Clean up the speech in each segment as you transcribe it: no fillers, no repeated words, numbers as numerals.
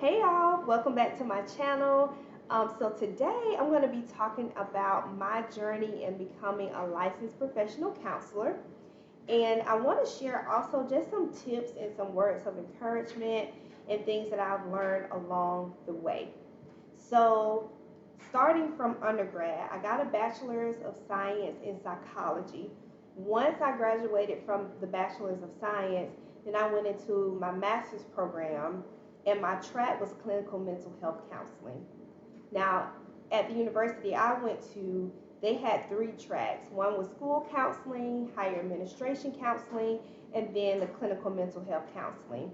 Hey y'all, welcome back to my channel. So today I'm going to be talking about my journey in becoming a licensed professional counselor. And I want to share also just some tips and some words of encouragement and things that I've learned along the way. So starting from undergrad, I got a bachelor's of science in psychology. Once I graduated from the bachelor's of science, then I went into my master's program, and my track was clinical mental health counseling. Now, at the university I went to, they had three tracks. One was school counseling, higher administration counseling, and then the clinical mental health counseling.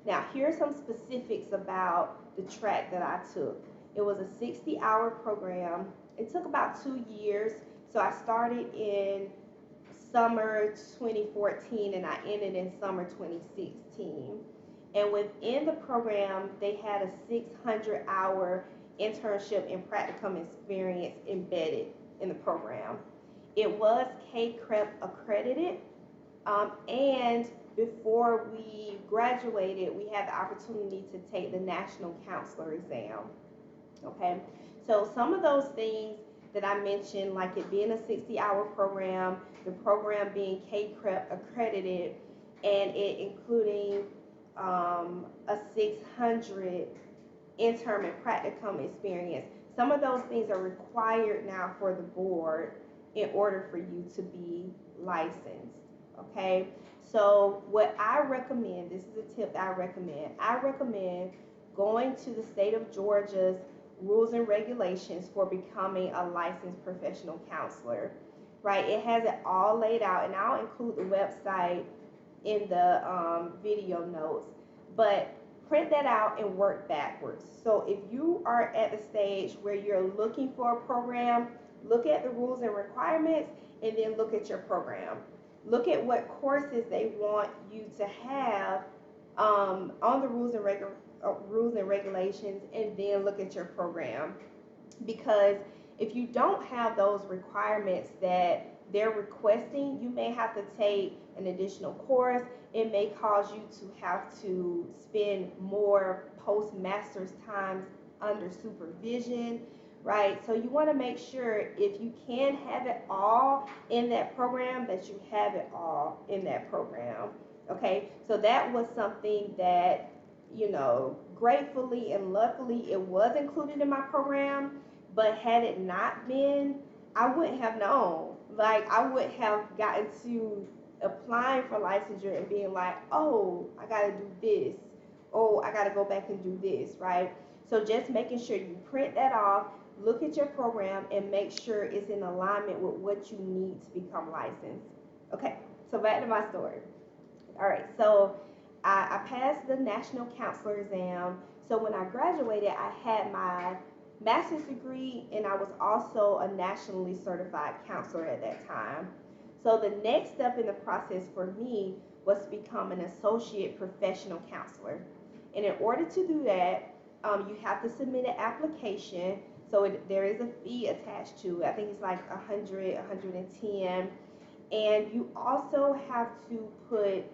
Now, here's some specifics about the track that I took. It was a 60-hour program. It took about 2 years. So I started in summer 2014 and I ended in summer 2016. And within the program, they had a 600-hour internship and practicum experience embedded in the program. It was KCREP accredited, and before we graduated, we had the opportunity to take the National Counselor exam. Okay, so some of those things that I mentioned, like it being a 60-hour program, the program being KCREP accredited, and it including a 600 intern and practicum experience. Some of those things are required now for the board in order for you to be licensed. Okay, so what I recommend, this is a tip that I recommend going to the state of Georgia's rules and regulations for becoming a licensed professional counselor. Right, it has it all laid out, and I'll include the website in the video notes, but print that out and work backwards. So if you are at the stage where you're looking for a program, look at the rules and requirements, and then look at your program. Look at what courses they want you to have on the rules and regulations, and then look at your program. Because if you don't have those requirements that they're requesting, you may have to take an additional course. It may cause you to have to spend more postmaster's times under supervision, right? So you want to make sure if you can have it all in that program, that you have it all in that program. Okay, so that was something that, gratefully and luckily it was included in my program. But had it not been, I wouldn't have known. Like, I would have gotten to applying for licensure and being like, oh, I got to do this. Oh, I got to go back and do this, right? So just making sure you print that off, look at your program, and make sure it's in alignment with what you need to become licensed. Okay, so back to my story. All right, so I passed the National Counselor exam. So when I graduated, I had my master's degree, and I was also a nationally certified counselor at that time. So the next step in the process for me was to become an associate professional counselor. And in order to do that, you have to submit an application. So there is a fee attached to it. I think it's like 100, 110. And you also have to put,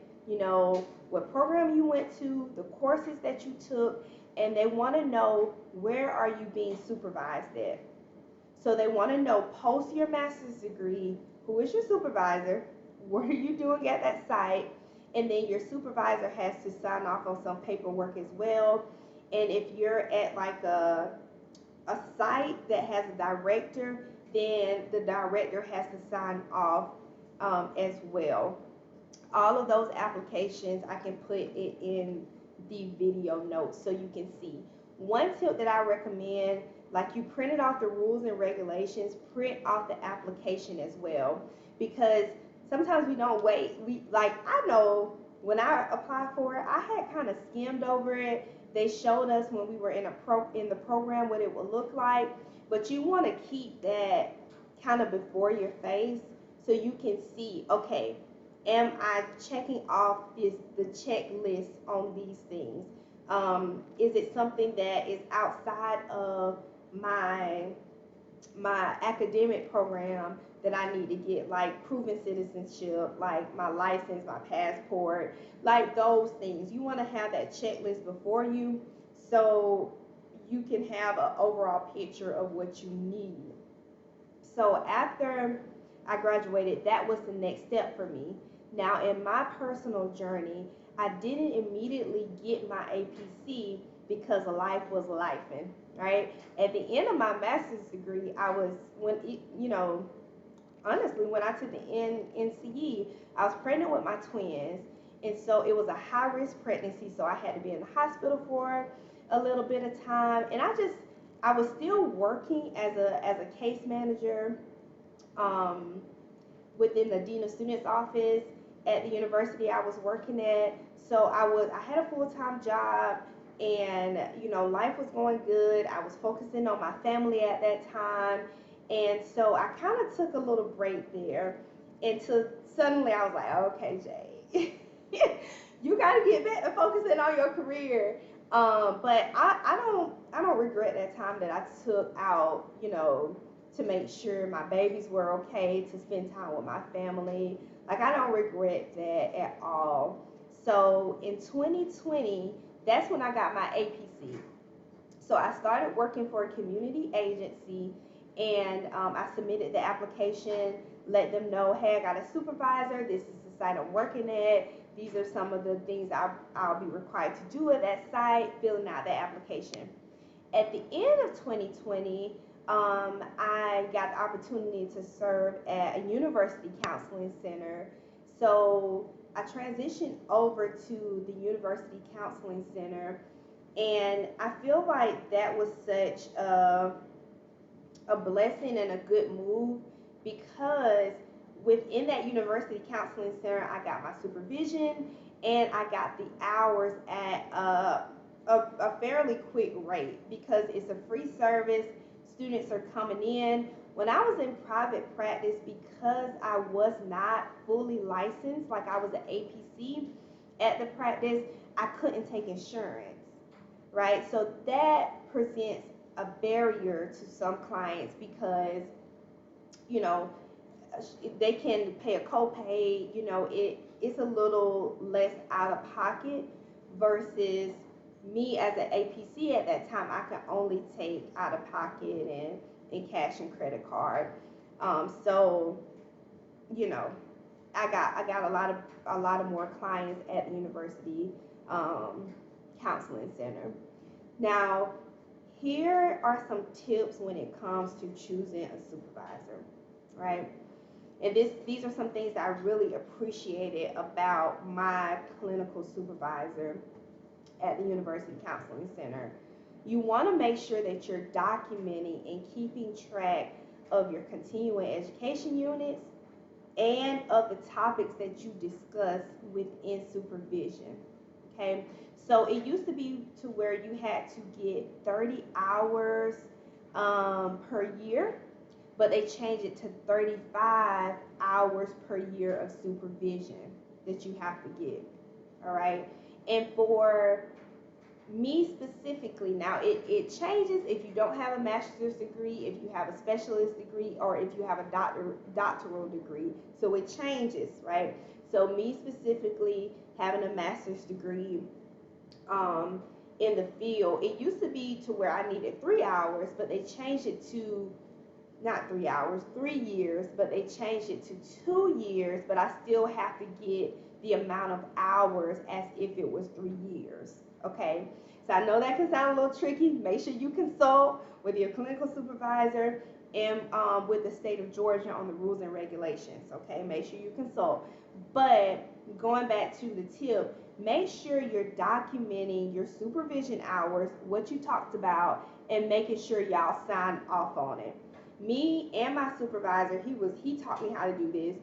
what program you went to, the courses that you took, and they want to know, where are you being supervised at. So they want to know, post your master's degree, who is your supervisor, what are you doing at that site, and then your supervisor has to sign off on some paperwork as well. And if you're at like a site that has a director, then the director has to sign off as well. All of those applications, I can put it in the video notes so you can see. One tip that I recommend, like, you printed off the rules and regulations, print off the application as well, because sometimes we don't wait. I know when I applied for it, I had kind of skimmed over it. They showed us when we were in the program what it would look like, but you want to keep that kind of before your face so you can see, okay, am I checking off the checklist on these things? Is it something that is outside of my academic program that I need to get, like proven citizenship, like my license, my passport, like those things? You want to have that checklist before you, so you can have an overall picture of what you need. So after I graduated, that was the next step for me. Now, in my personal journey, I didn't immediately get my APC because life was lifing, right? At the end of my master's degree, I was, honestly, when I took the NCE, I was pregnant with my twins. And so it was a high risk pregnancy. So I had to be in the hospital for a little bit of time. And I was still working as a case manager um, within the dean of students office at the university I was working at. So I had a full-time job, and life was going good. I was focusing on my family at that time, and so I kind of took a little break there until suddenly I was like, okay, Jay, you got to get back to focusing on your career. But I don't regret that time that I took out, to make sure my babies were okay, to spend time with my family. Like, I don't regret that at all. So in 2020, that's when I got my APC. So I started working for a community agency, and I submitted the application, let them know, hey, I got a supervisor. This is the site I'm working at. These are some of the things I'll be required to do at that site, filling out the application. At the end of 2020, I got the opportunity to serve at a university counseling center. So I transitioned over to the university counseling center, and I feel like that was such a blessing and a good move, because within that university counseling center, I got my supervision and I got the hours at a fairly quick rate, because it's a free service. Students are coming in. When I was in private practice, because I was not fully licensed, like I was an APC at the practice, I couldn't take insurance, right? So that presents a barrier to some clients, because you know they can pay a copay. It's a little less out of pocket versus me as an APC at that time. I could only take out of pocket and in cash and credit card. So you know I got a lot of more clients at the university counseling center. Now, here are some tips when it comes to choosing a supervisor, right? And these are some things that I really appreciated about my clinical supervisor at the University Counseling Center. You want to make sure that you're documenting and keeping track of your continuing education units and of the topics that you discuss within supervision. Okay, so it used to be to where you had to get 30 hours per year, but they changed it to 35 hours per year of supervision that you have to get. All right, and for me specifically, now it changes if you don't have a master's degree, if you have a specialist degree, or if you have a doctoral degree. So it changes, right? So me specifically having a master's degree in the field, it used to be to where I needed 3 hours, but they changed it to not 3 hours, 3 years, but they changed it to 2 years, but I still have to get the amount of hours as if it was 3 years. Okay, so I know that can sound a little tricky. Make sure you consult with your clinical supervisor and with the state of Georgia on the rules and regulations. Okay, make sure you consult. But going back to the tip, make sure you're documenting your supervision hours, what you talked about, and making sure y'all sign off on it. Me and my supervisor, he taught me how to do this.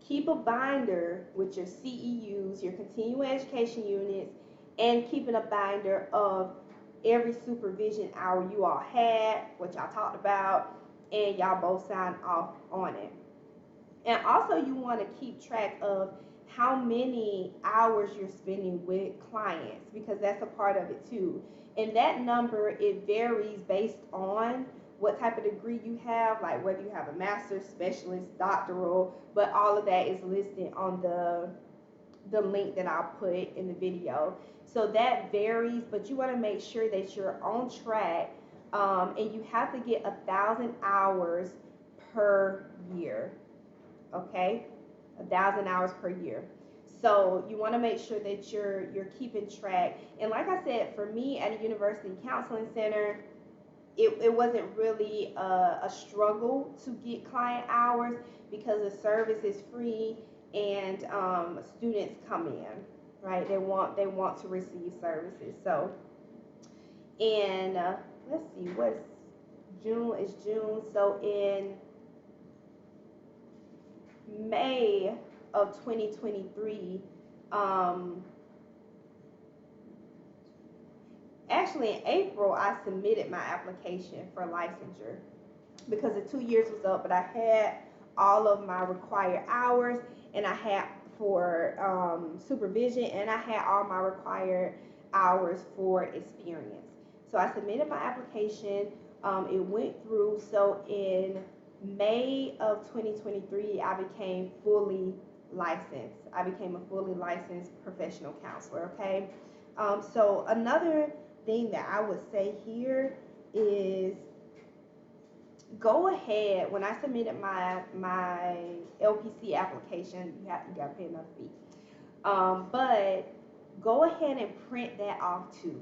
Keep a binder with your CEUs, your continuing education units, and keeping a binder of every supervision hour you all had, what y'all talked about, and y'all both signed off on it. And also, you want to keep track of how many hours you're spending with clients, because that's a part of it too. And that number, it varies based on what type of degree you have, like whether you have a master's, specialist, doctoral, but all of that is listed on the link that I'll put in the video. So that varies, but you want to make sure that you're on track, and you have to get 1,000 hours per year. Okay, 1,000 hours per year. So you want to make sure that you're keeping track. And like I said, for me at a university counseling center, it wasn't really a struggle to get client hours because the service is free, and students come in, right? They want to receive services. So, and let's see, what's June is June. So in May of 2023, um, actually in April, I submitted my application for licensure because the 2 years was up, but I had all of my required hours, and I had for supervision, and I had all my required hours for experience. So I submitted my application. It went through. So in May of 2023, I became fully licensed. I became a fully licensed professional counselor. Okay. So another thing that I would say here is go ahead. When I submitted my LPC application, you got to pay another fee. But go ahead and print that off too.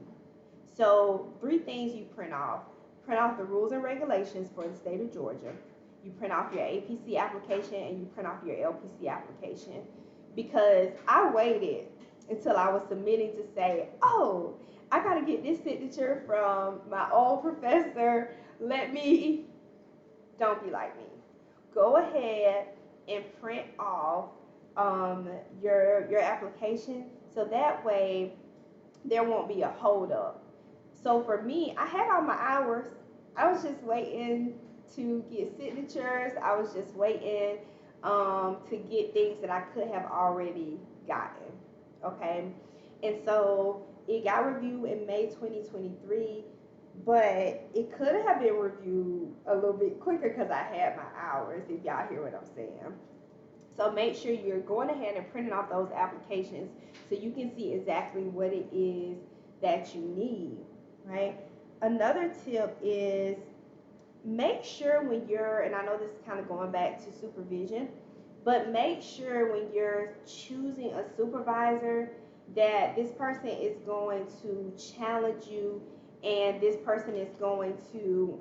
So 3 things you print off. Print off the rules and regulations for the state of Georgia. You print off your APC application, and you print off your LPC application. Because I waited until I was submitting to say, oh, I got to get this signature from my old professor. Don't be like me. Go ahead and print off your application, so that way there won't be a hold up. So for me, I had all my hours. I was just waiting to get signatures. I was just waiting to get things that I could have already gotten. Okay, and so it got reviewed in May 2023, but it could have been reviewed a little bit quicker because I had my hours, if y'all hear what I'm saying. So make sure you're going ahead and printing off those applications so you can see exactly what it is that you need, right? Another tip is make sure when you're, and I know this is kind of going back to supervision, but make sure when you're choosing a supervisor that this person is going to challenge you, and this person is going to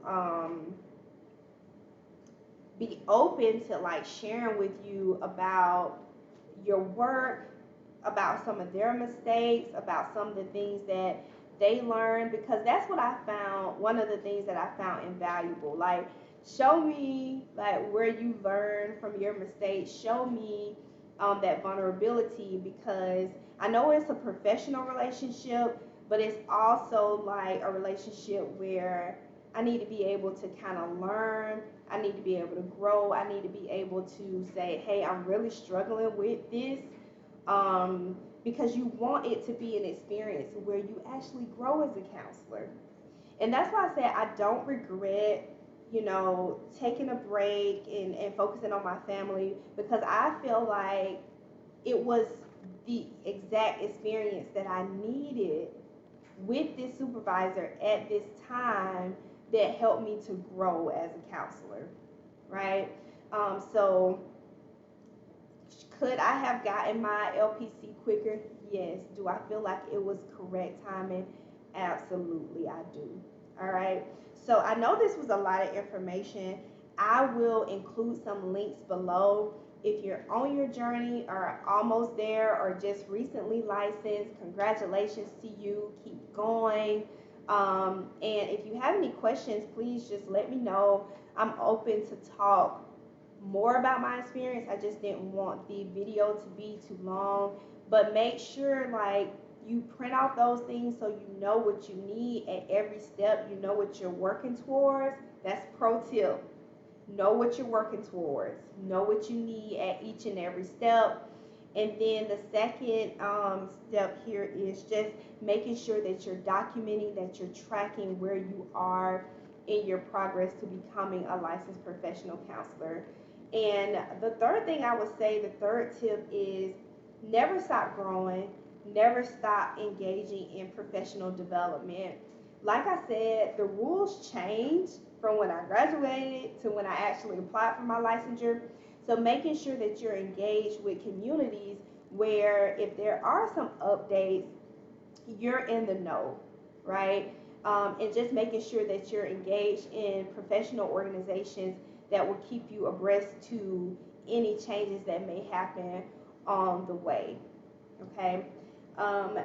be open to like sharing with you about your work, about some of their mistakes, about some of the things that they learned, because that's what I found. One of the things that I found invaluable, like, show me like where you learned from your mistakes. Show me that vulnerability, because I know it's a professional relationship, but it's also like a relationship where I need to be able to kind of learn. I need to be able to grow. I need to be able to say, hey, I'm really struggling with this. Because you want it to be an experience where you actually grow as a counselor. And that's why I said I don't regret, taking a break and focusing on my family, because I feel like it was the exact experience that I needed with this supervisor at this time that helped me to grow as a counselor, right? So could I have gotten my LPC quicker? Yes. Do I feel like it was correct timing? Absolutely, I do. All right. So I know this was a lot of information. I will include some links below. If you're on your journey or almost there or just recently licensed, congratulations to you. Keep going. And if you have any questions, please just let me know. I'm open to talk more about my experience. I just didn't want the video to be too long. But make sure like you print out those things so you know what you need at every step. You know what you're working towards. That's pro tip. Know what you're working towards. Know what you need at each and every step. And then the second step here is just making sure that you're documenting, that you're tracking where you are in your progress to becoming a licensed professional counselor. And the third thing I would say, the third tip is never stop growing. never stop engaging in professional development. Like I said, the rules change from when I graduated to when I actually applied for my licensure. So making sure that you're engaged with communities where if there are some updates, you're in the know, right? And just making sure that you're engaged in professional organizations that will keep you abreast to any changes that may happen on the way, okay? Um,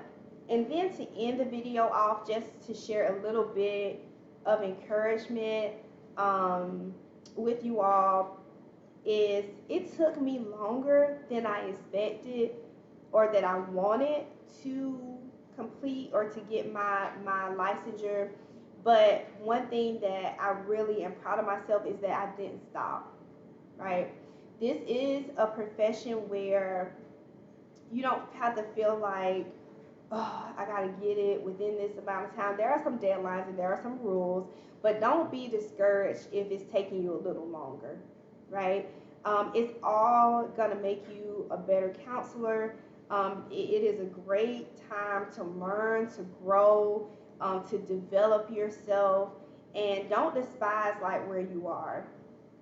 and then to end the video off, just to share a little bit of encouragement with you all, is it took me longer than I expected or that I wanted to complete or to get my licensure. But one thing that I really am proud of myself is that I didn't stop, right? This is a profession where you don't have to feel like, oh, I gotta get it within this amount of time. There are some deadlines and there are some rules, but don't be discouraged if it's taking you a little longer, right? It's all gonna make you a better counselor. It is a great time to learn, to grow, to develop yourself, and don't despise like where you are,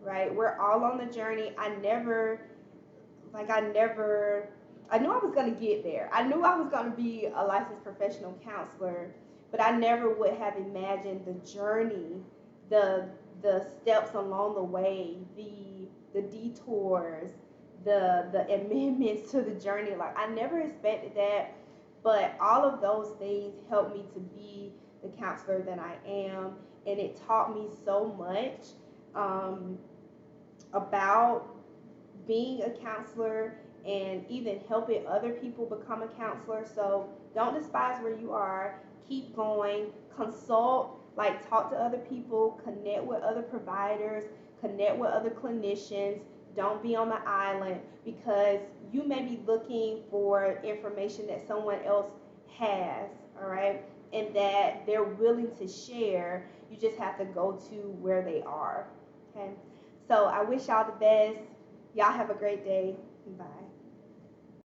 right? We're all on the journey. I knew I was going to get there. I knew I was going to be a licensed professional counselor, but I never would have imagined the journey, the steps along the way, the detours, the amendments to the journey. Like, I never expected that, but all of those things helped me to be the counselor that I am, and it taught me so much about being a counselor and even helping other people become a counselor. So don't despise where you are. Keep going. Consult, like talk to other people, connect with other providers, connect with other clinicians. Don't be on the island, because you may be looking for information that someone else has, all right, and that they're willing to share. You just have to go to where they are, okay? So I wish y'all the best. Y'all have a great day. Bye.